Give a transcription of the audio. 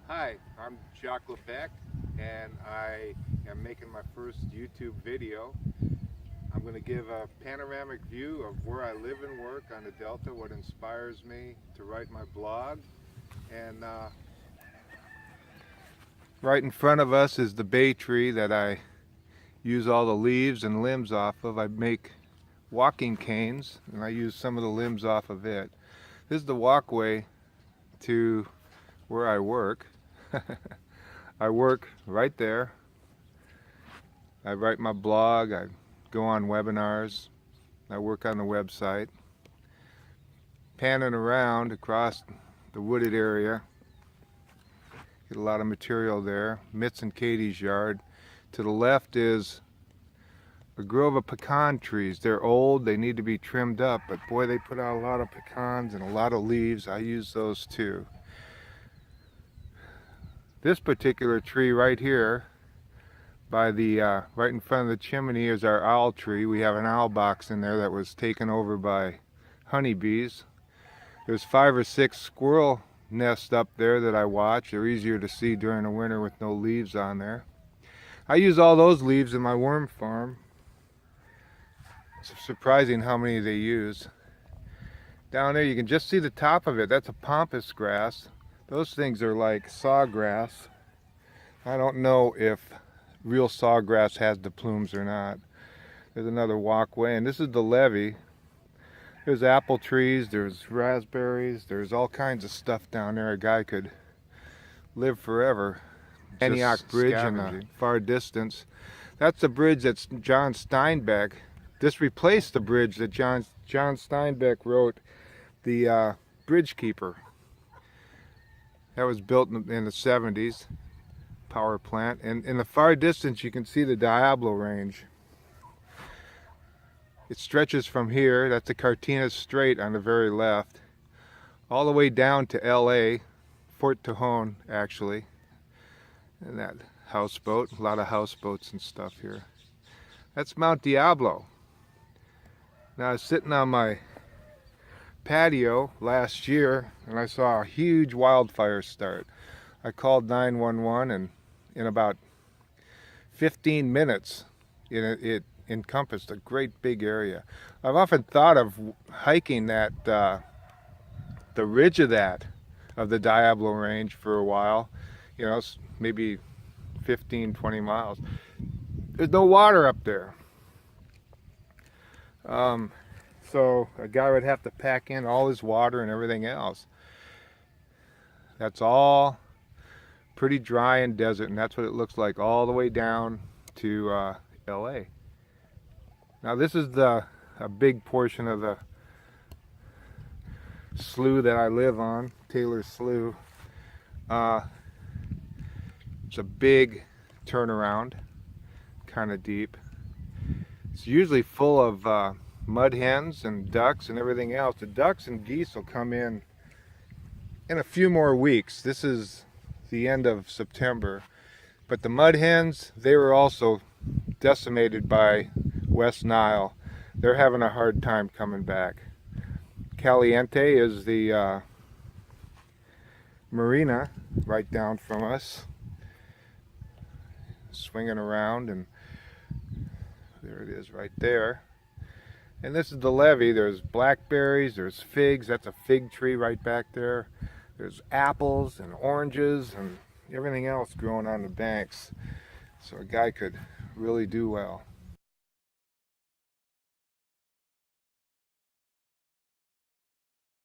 Hi, I'm Jacques Lebec, and I am making my first YouTube video. I'm going to give a panoramic view of where I live and work on the Delta, what inspires me to write my blog. And right in front of us is the bay tree that I use all the leaves and limbs off of. I make walking canes, and I use some of the limbs off of it. This is the walkway to where I work. I work right there. I write my blog, I go on webinars, I work on the website. Panning around across the wooded area, get a lot of material there. Mitts and Katie's yard. To the left is a grove of pecan trees. They're old, they need to be trimmed up, but boy, they put out a lot of pecans and a lot of leaves. I use those too. This particular tree right here, by the right in front of the chimney, is our owl tree. We have an owl box in there that was taken over by honeybees. There's 5 or 6 squirrel nests up there that I watch. They're easier to see during the winter with no leaves on there. I use all those leaves in my worm farm. It's surprising how many they use. Down there you can just see the top of it. That's a pampas grass. Those things are like sawgrass. I don't know if real sawgrass has the plumes or not. There's another walkway, and this is the levee. There's apple trees, there's raspberries, there's all kinds of stuff down there. A guy could live forever. Antioch Bridge in the far distance. That's the bridge that John Steinbeck. This replaced the bridge that John Steinbeck wrote, the Bridge Keeper. That was built in the 70s, power plant. And in the far distance you can see the Diablo Range. It stretches from here, that's the Cardenas Strait on the very left, all the way down to LA, Fort Tejon actually. And that houseboat, a lot of houseboats and stuff here. That's Mount Diablo. Now I was sitting on my patio last year and I saw a huge wildfire start. I called 911 and in about 15 minutes it encompassed a great big area. I've often thought of hiking that the ridge of the Diablo Range for a while, you know, maybe 15-20 miles. There's no water up there. So a guy would have to pack in all his water and everything else. That's all pretty dry and desert, and that's what it looks like all the way down to LA. Now this is a big portion of the slough that I live on, Taylor Slough. It's a big turnaround, kind of deep. It's usually full of mud hens and ducks and everything else. The ducks and geese will come in a few more weeks. This is the end of September. But the mud hens, they were also decimated by West Nile. They're having a hard time coming back. Caliente is the marina right down from us. Swinging around, and there it is right there. And this is the levee. There's blackberries, there's figs. That's a fig tree right back there. There's apples and oranges and everything else growing on the banks. So a guy could really do well.